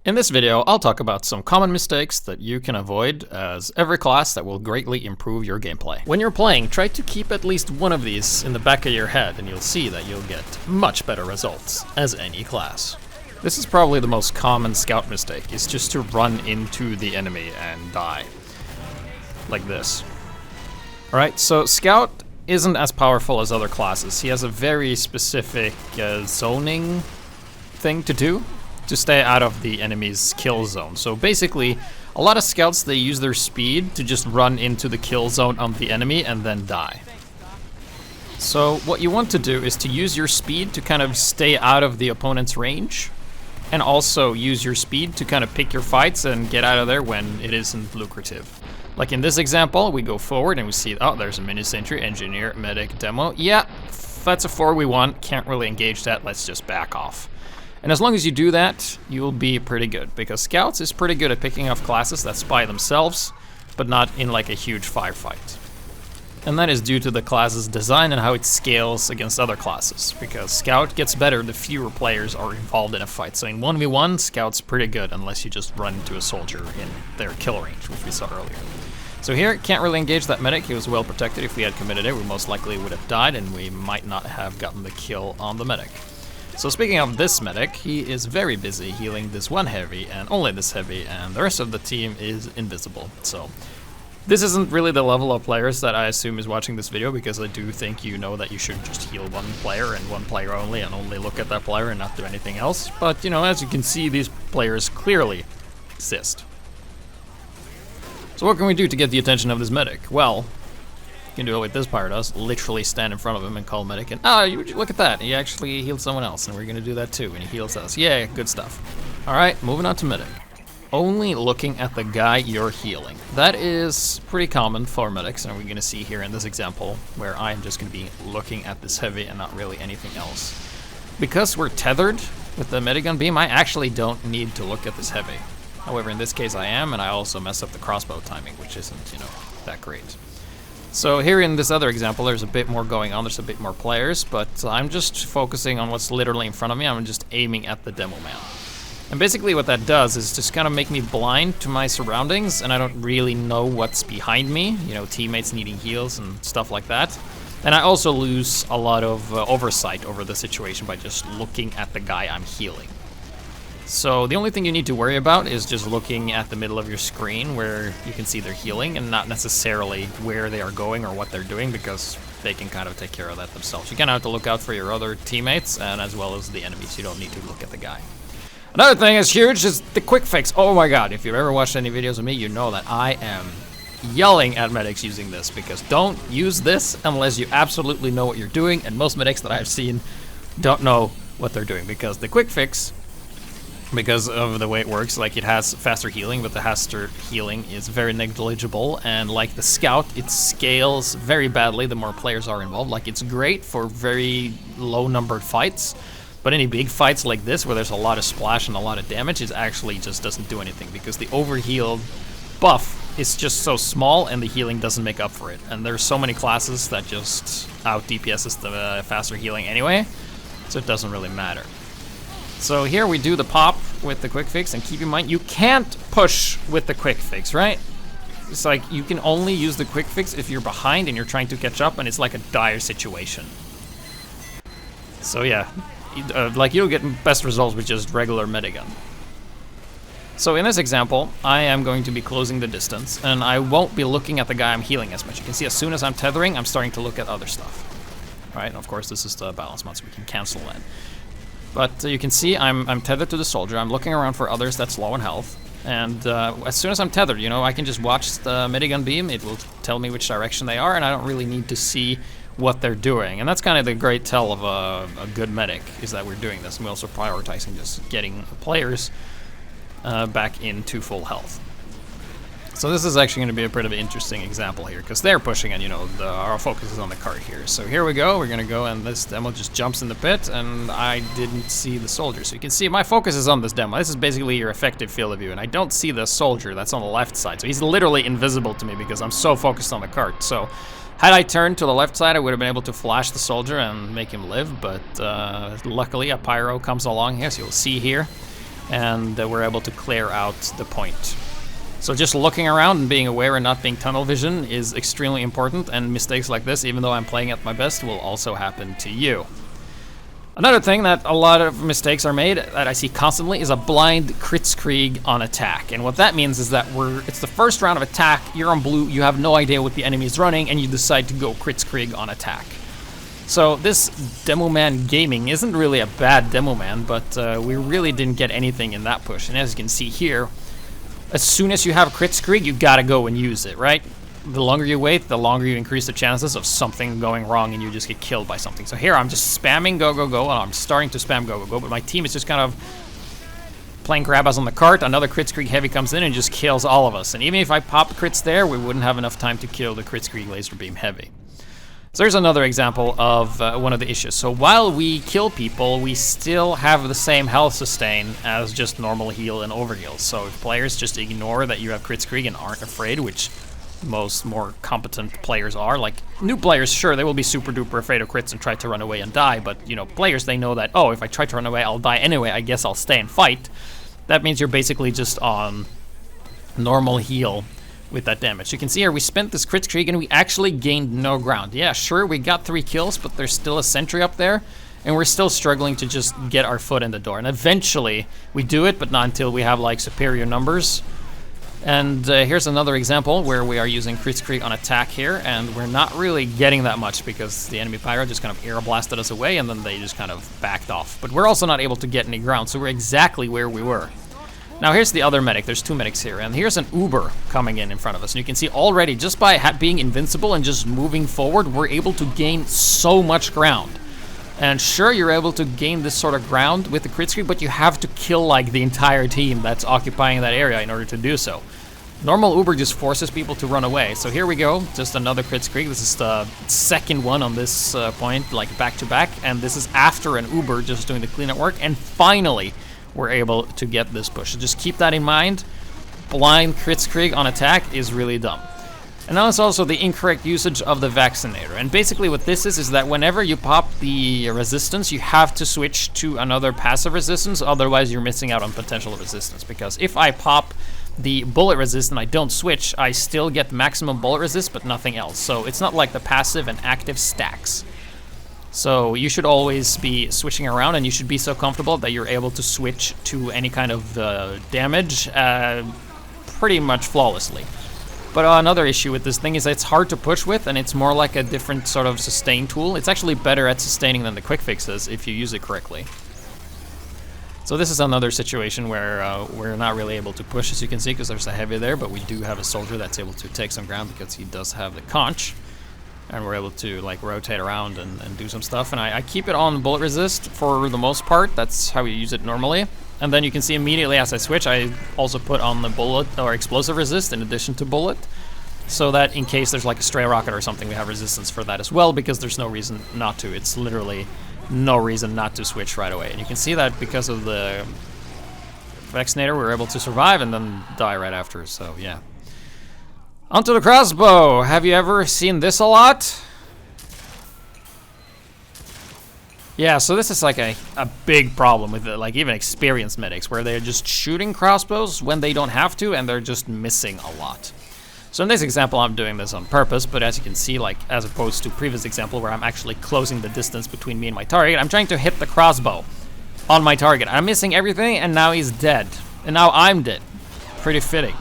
In this video, I'll talk about some common mistakes that you can avoid as every class that will greatly improve your gameplay. When you're playing, try to keep at least one of these in the back of your head and you'll see that you'll get much better results as any class. This is probably the most common scout mistake, is just to run into the enemy and die. Like this. Alright, so scout isn't as powerful as other classes. He has a very specific zoning thing to do to stay out of the enemy's kill zone. So basically, a lot of scouts, they use their speed to just run into the kill zone of the enemy and then die. So what you want to do is to use your speed to kind of stay out of the opponent's range, and also use your speed to kind of pick your fights and get out of there when it isn't lucrative. Like in this example, we go forward and we see, oh, there's a mini-sentry, engineer, medic, demo. Yeah, that's a 4v1, can't really engage that, let's just back off. And as long as you do that, you'll be pretty good, because scouts is pretty good at picking off classes that spy themselves, but not in like a huge firefight. And that is due to the class's design and how it scales against other classes, because scout gets better the fewer players are involved in a fight. So in 1v1, scout's pretty good unless you just run into a soldier in their kill range, which we saw earlier. So here, can't really engage that medic. He was well protected. If we had committed it, we most likely would have died, and we might not have gotten the kill on the medic. So speaking of this medic, he is very busy healing this one heavy and only this heavy, and the rest of the team is invisible. So this isn't really the level of players that I assume is watching this video, because I do think you know that you should just heal one player and one player only, and only look at that player and not do anything else. But you know, as you can see, these players clearly exist. So what can we do to get the attention of this medic? Well, you can do what this Pyro does, literally stand in front of him and call medic, and you look at that, he actually healed someone else, and we're gonna do that too, and he heals us. Yeah, good stuff. Alright, moving on to medic. Only looking at the guy you're healing. That is pretty common for medics, and we're gonna see here in this example, where I'm just gonna be looking at this heavy and not really anything else. Because we're tethered with the medigun beam, I actually don't need to look at this heavy. However, in this case I am, and I also mess up the crossbow timing, which isn't, you know, that great. So here in this other example, there's a bit more going on, there's a bit more players, but I'm just focusing on what's literally in front of me. I'm just aiming at the Demoman. And basically what that does is just kind of make me blind to my surroundings, and I don't really know what's behind me, you know, teammates needing heals and stuff like that. And I also lose a lot of oversight over the situation by just looking at the guy I'm healing. So the only thing you need to worry about is just looking at the middle of your screen where you can see they're healing, and not necessarily where they are going or what they're doing, because they can kind of take care of that themselves. You kind of have to look out for your other teammates and as well as the enemies. You don't need to look at the guy. Another thing is huge is the quick fix. Oh my god, if you've ever watched any videos of me, you know that I am yelling at medics using this, because don't use this unless you absolutely know what you're doing, and most medics that I've seen don't know what they're doing, because the quick fix, because of the way it works, like it has faster healing, but the faster healing is very negligible, and like the scout, it scales very badly the more players are involved. Like, it's great for very low numbered fights, but any big fights like this where there's a lot of splash and a lot of damage, it actually just doesn't do anything, because the overhealed buff is just so small and the healing doesn't make up for it. And there's so many classes that just out DPSs the faster healing anyway, so it doesn't really matter. So here we do the pop with the quick fix, and keep in mind, you can't push with the quick fix, right? It's like, you can only use the quick fix if you're behind and you're trying to catch up, and it's like a dire situation. So yeah, like, you'll get best results with just regular medigun. So in this example, I am going to be closing the distance, and I won't be looking at the guy I'm healing as much. You can see as soon as I'm tethering, I'm starting to look at other stuff. Right, and of course this is the balance mod, so we can cancel that. But you can see I'm tethered to the soldier. I'm looking around for others that's low in health. And as soon as I'm tethered, you know, I can just watch the medigun beam. It will tell me which direction they are, and I don't really need to see what they're doing. And that's kind of the great tell of a good medic, is that we're doing this. And we're also prioritizing just getting players back into full health. So this is actually going to be a pretty interesting example here, because they're pushing, and you know, our focus is on the cart here. So here we go, we're going to go, and this demo just jumps in the pit, and I didn't see the soldier. So you can see my focus is on this demo. This is basically your effective field of view, and I don't see the soldier that's on the left side. So he's literally invisible to me because I'm so focused on the cart. So had I turned to the left side, I would have been able to flash the soldier and make him live, but luckily a Pyro comes along here, so you'll see here. and we're able to clear out the point. So just looking around and being aware and not being tunnel vision is extremely important, and mistakes like this, even though I'm playing at my best, will also happen to you. Another thing that a lot of mistakes are made that I see constantly is a blind Kritzkrieg on attack. And what that means is that it's the first round of attack, you're on blue, you have no idea what the enemy is running, and you decide to go Kritzkrieg on attack. So this Demoman gaming isn't really a bad Demoman, but we really didn't get anything in that push. And as you can see here, as soon as you have Kritzkrieg, you gotta go and use it, right? The longer you wait, the longer you increase the chances of something going wrong and you just get killed by something. So here I'm just spamming go, go, go, and I'm starting to spam go, go, go, but my team is just kind of playing grab us on the cart. Another Kritzkrieg heavy comes in and just kills all of us. And even if I pop crits there, we wouldn't have enough time to kill the Kritzkrieg laser beam heavy. So there's another example of one of the issues. So while we kill people, we still have the same health sustain as just normal heal and overheal. So if players just ignore that you have Kritzkrieg and aren't afraid, which most more competent players are, like new players, sure, they will be super duper afraid of crits and try to run away and die, but you know, players, they know that, oh, if I try to run away, I'll die anyway, I guess I'll stay and fight. That means you're basically just on normal heal with that damage. You can see here we spent this Kritzkrieg and we actually gained no ground. Yeah, sure, we got 3 kills, but there's still a sentry up there, and we're still struggling to just get our foot in the door. And eventually we do it, but not until we have like superior numbers. And here's another example where we are using Kritzkrieg on attack here, and we're not really getting that much because the enemy Pyro just kind of air blasted us away, and then they just kind of backed off. But we're also not able to get any ground, so we're exactly where we were. Now here's the other medic. There's 2 medics here, and here's an Uber coming in front of us. And you can see already, just by being invincible and just moving forward, we're able to gain so much ground. And sure, you're able to gain this sort of ground with the Kritzkrieg, but you have to kill like the entire team that's occupying that area in order to do so. Normal Uber just forces people to run away. So here we go, just another Kritzkrieg. This is the second one on this point, like back to back, and this is after an Uber just doing the cleanup work, and finally we're able to get this push. So just keep that in mind. Blind Kritzkrieg on attack is really dumb. And now it's also the incorrect usage of the Vaccinator. And basically what this is that whenever you pop the resistance, you have to switch to another passive resistance, otherwise you're missing out on potential resistance. Because if I pop the bullet resist and I don't switch, I still get maximum bullet resist, but nothing else. So it's not like the passive and active stacks. So you should always be switching around, and you should be so comfortable that you're able to switch to any kind of damage pretty much flawlessly. But another issue with this thing is that it's hard to push with, and it's more like a different sort of sustain tool. It's actually better at sustaining than the quick fixes if you use it correctly. So this is another situation where we're not really able to push, as you can see, because there's a heavy there, but we do have a soldier that's able to take some ground because he does have the conch. And we're able to like rotate around and do some stuff. And I keep it on bullet resist for the most part. That's how you use it normally. And then you can see immediately as I switch, I also put on the bullet or explosive resist in addition to bullet, so that in case there's like a stray rocket or something, we have resistance for that as well, because there's no reason not to. It's literally no reason not to switch right away. And you can see that because of the Vaccinator, we were able to survive and then die right after. So yeah. Onto the Crossbow. Have you ever seen this a lot? Yeah, so this is like a big problem with like even experienced medics, where they're just shooting crossbows when they don't have to, and they're just missing a lot. So in this example, I'm doing this on purpose, but as you can see, like as opposed to previous example where I'm actually closing the distance between me and my target, I'm trying to hit the crossbow on my target. I'm missing everything, and now he's dead. And now I'm dead. Pretty fitting.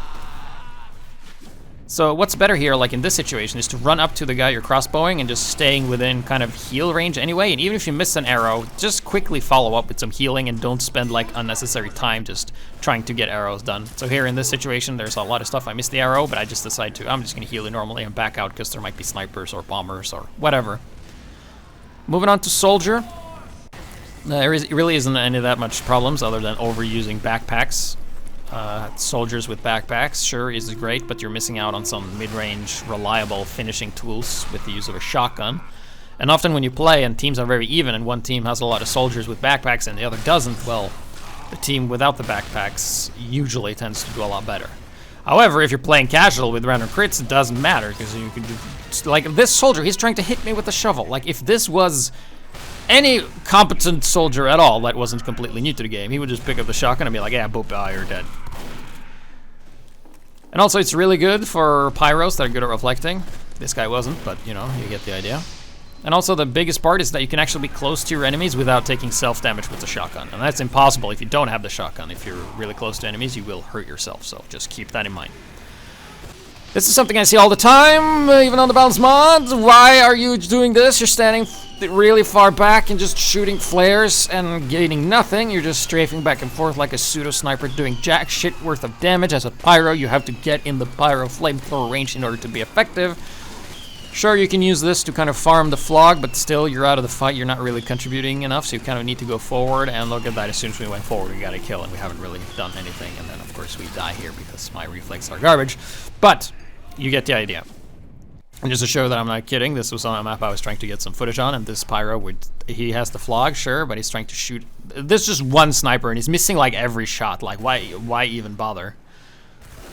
So what's better here, like in this situation, is to run up to the guy you're crossbowing and just staying within kind of heal range anyway. And even if you miss an arrow, just quickly follow up with some healing and don't spend like unnecessary time just trying to get arrows done. So here in this situation, there's a lot of stuff. I missed the arrow, but I just decide I'm just gonna heal it normally and back out because there might be snipers or bombers or whatever. Moving on to soldier. There really isn't any that much problems other than overusing backpacks. Soldiers with backpacks, sure, is great, but you're missing out on some mid-range, reliable finishing tools with the use of a shotgun. And often when you play and teams are very even and one team has a lot of soldiers with backpacks and the other doesn't, well, the team without the backpacks usually tends to do a lot better. However, if you're playing casual with random crits, it doesn't matter, because you can do... Like, this soldier, he's trying to hit me with a shovel. Like, if this was any competent soldier at all that wasn't completely new to the game, he would just pick up the shotgun and be like, yeah, boop, you're dead. And also, it's really good for pyros that are good at reflecting. This guy wasn't, but you know, you get the idea. And also, the biggest part is that you can actually be close to your enemies without taking self-damage with the shotgun. And that's impossible if you don't have the shotgun. If you're really close to enemies, you will hurt yourself, so just keep that in mind. This is something I see all the time, even on the balance mod. Why are you doing this? You're standing really far back and just shooting flares and getting nothing. You're just strafing back and forth like a pseudo-sniper doing jack shit worth of damage. As a pyro, you have to get in the pyro flamethrower range in order to be effective. Sure, you can use this to kind of farm the flog, but still, you're out of the fight. You're not really contributing enough, so you kind of need to go forward. And look at that, as soon as we went forward, we got a kill, and we haven't really done anything. And then, of course, we die here because my reflexes are garbage. But you get the idea. And just to show that I'm not kidding, this was on a map I was trying to get some footage on, and this pyro, he has the flog, sure, but he's trying to shoot. This is just one sniper, and he's missing like every shot. Like, why even bother?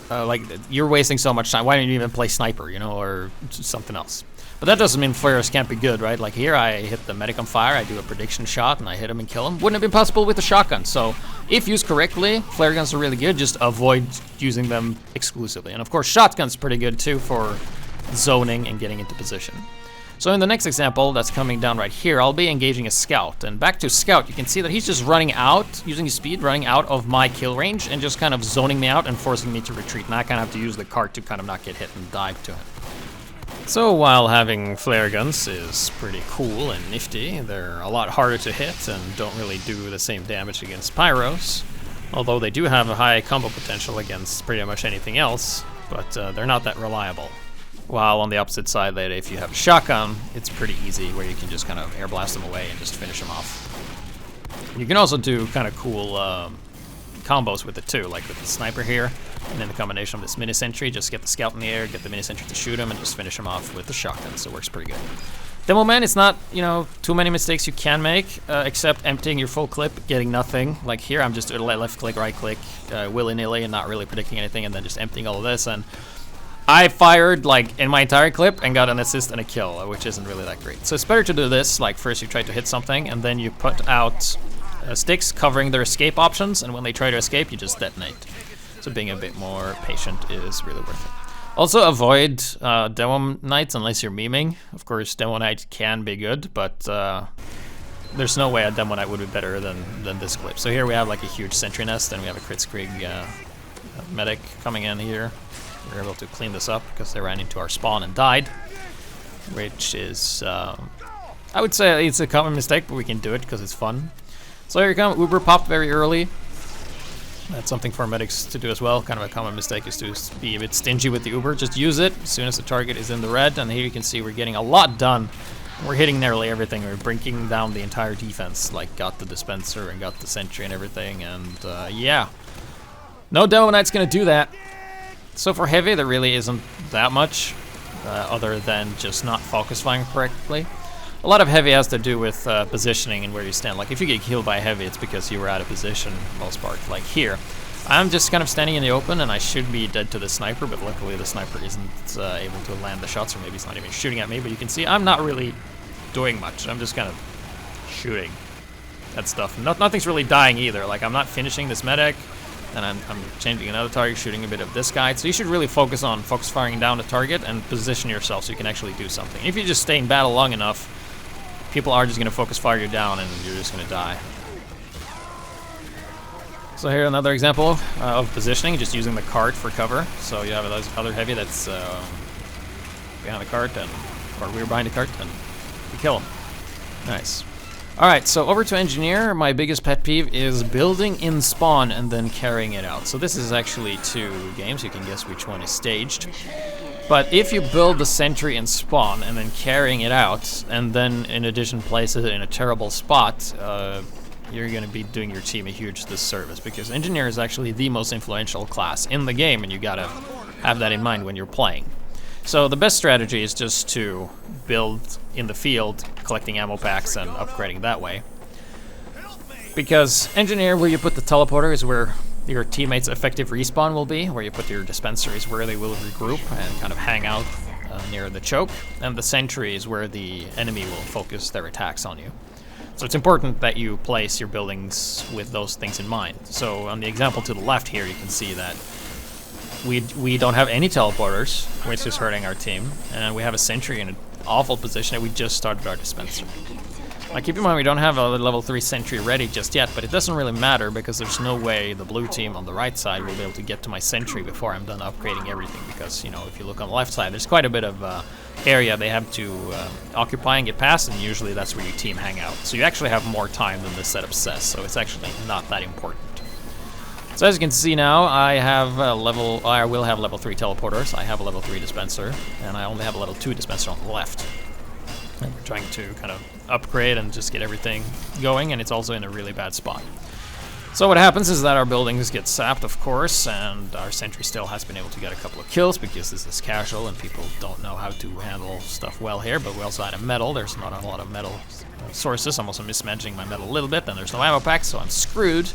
Like, you're wasting so much time. Why don't you even play sniper, you know, or something else? But that doesn't mean flares can't be good, right? Like here, I hit the medic on fire, I do a prediction shot, and I hit him and kill him. Wouldn't have been possible with the shotgun. So if used correctly, flare guns are really good. Just avoid using them exclusively. And of course, shotgun's pretty good too for zoning and getting into position. So in the next example that's coming down right here, I'll be engaging a scout. And back to scout, you can see that he's just running out, using his speed, running out of my kill range and just kind of zoning me out and forcing me to retreat. And I kind of have to use the cart to kind of not get hit and dive to him. So while having flare guns is pretty cool and nifty, they're a lot harder to hit and don't really do the same damage against pyros. Although they do have a high combo potential against pretty much anything else, but they're not that reliable. While on the opposite side, that if you have a shotgun, it's pretty easy where you can just kind of air blast them away and just finish them off. You can also do kind of cool combos with it too, like with the sniper here, and then the combination of this mini sentry, just get the scout in the air, get the mini sentry to shoot him, and just finish him off with the shotgun, so it works pretty good. Demoman, it's not, you know, too many mistakes you can make, except emptying your full clip, getting nothing. Like here, I'm just left click, right click, willy-nilly, and not really predicting anything, and then just emptying all of this, and I fired like in my entire clip and got an assist and a kill, which isn't really that great. So it's better to do this, like first you try to hit something, and then you put out sticks covering their escape options, and when they try to escape, you just detonate. So being a bit more patient is really worth it. Also avoid Demo Knights unless you're memeing. Of course, Demo Knight can be good, but there's no way a Demo Knight would be better than this clip. So here we have like a huge sentry nest, and we have a Kritzkrieg medic coming in here. We're able to clean this up because they ran into our spawn and died, which is, I would say it's a common mistake, but we can do it because it's fun. So here you come, Uber popped very early. That's something for medics to do as well. Kind of a common mistake is to be a bit stingy with the Uber. Just use it as soon as the target is in the red, and here you can see we're getting a lot done. We're hitting nearly everything. We're breaking down the entire defense, like got the dispenser and got the sentry and everything, and yeah. No Demo Knight's gonna do that. So for heavy, there really isn't that much, other than just not focus firing correctly. A lot of heavy has to do with positioning and where you stand. Like if you get killed by heavy, it's because you were out of position most part. Like here, I'm just kind of standing in the open and I should be dead to the sniper, but luckily the sniper isn't able to land the shots, or maybe he's not even shooting at me. But you can see I'm not really doing much. I'm just kind of shooting at stuff. Nothing's really dying either. Like I'm not finishing this medic. And I'm changing another target, shooting a bit of this guy. So you should really focus on firing down the target and position yourself so you can actually do something. If you just stay in battle long enough, people are just going to focus fire you down and you're just going to die. So here another example of positioning, just using the cart for cover. So you have other heavy that's behind the cart, or we're behind the cart, and you kill him. Nice. Alright, so over to engineer. My biggest pet peeve is building in spawn and then carrying it out. So this is actually 2 games, you can guess which one is staged. But if you build the sentry in spawn and then carrying it out, and then in addition place it in a terrible spot, you're going to be doing your team a huge disservice, because engineer is actually the most influential class in the game, and you gotta have that in mind when you're playing. So the best strategy is just to build in the field, collecting ammo packs and upgrading that way. Because engineer, where you put the teleporter is where your teammates' effective respawn will be, where you put your dispenser is where they will regroup and kind of hang out near the choke, and the sentry is where the enemy will focus their attacks on you. So it's important that you place your buildings with those things in mind. So on the example to the left here, you can see that we don't have any teleporters, which is hurting our team, and we have a sentry in an awful position, and we just started our dispenser. Now keep in mind we don't have a level 3 sentry ready just yet, but it doesn't really matter because there's no way the blue team on the right side will be able to get to my sentry before I'm done upgrading everything, because, you know, if you look on the left side, there's quite a bit of area they have to occupy and get past, and usually that's where your team hang out. So you actually have more time than the setup says, so it's actually not that important. So as you can see now, I will have level 3 teleporters, I have a level 3 dispenser, and I only have a level 2 dispenser on the left. And we're trying to kind of upgrade and just get everything going, and it's also in a really bad spot. So what happens is that our buildings get sapped, of course, and our sentry still has been able to get a couple of kills because this is casual and people don't know how to handle stuff well here, but we also had a metal. There's not a lot of metal sources. I'm also mismanaging my metal a little bit, and there's no ammo pack, so I'm screwed.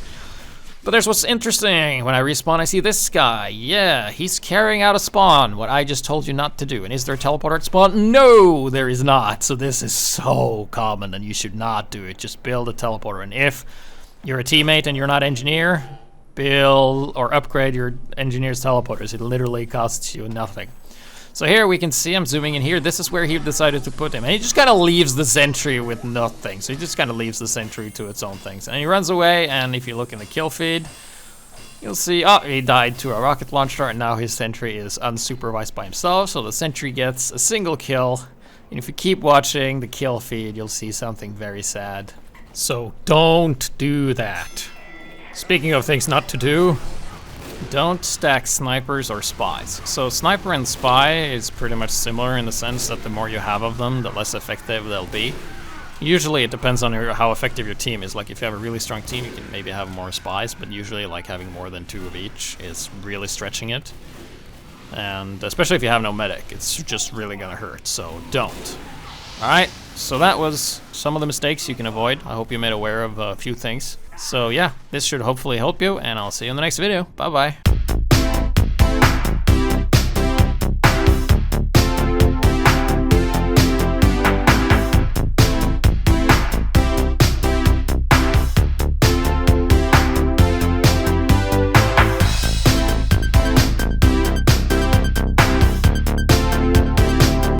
But there's what's interesting. When I respawn, I see this guy. Yeah, he's carrying out a spawn, what I just told you not to do. And is there a teleporter at spawn? No, there is not. So this is so common, and you should not do it. Just build a teleporter. And if you're a teammate and you're not engineer, build or upgrade your engineer's teleporters. It literally costs you nothing. So here we can see, I'm zooming in here, this is where he decided to put him. And he just kind of leaves the sentry with nothing. So he just kind of leaves the sentry to its own things. And he runs away, and if you look in the kill feed, you'll see, oh, he died to a rocket launcher, and now his sentry is unsupervised by himself. So the sentry gets a single kill. And if you keep watching the kill feed, you'll see something very sad. So don't do that. Speaking of things not to do, don't stack snipers or spies. So sniper and spy is pretty much similar in the sense that the more you have of them, the less effective they'll be. Usually it depends on how effective your team is. Like if you have a really strong team, you can maybe have more spies, but usually like having more than 2 of each is really stretching it. And especially if you have no medic, it's just really gonna hurt, so don't. Alright, so that was some of the mistakes you can avoid. I hope you made aware of a few things. So yeah, this should hopefully help you, and I'll see you in the next video. Bye-bye.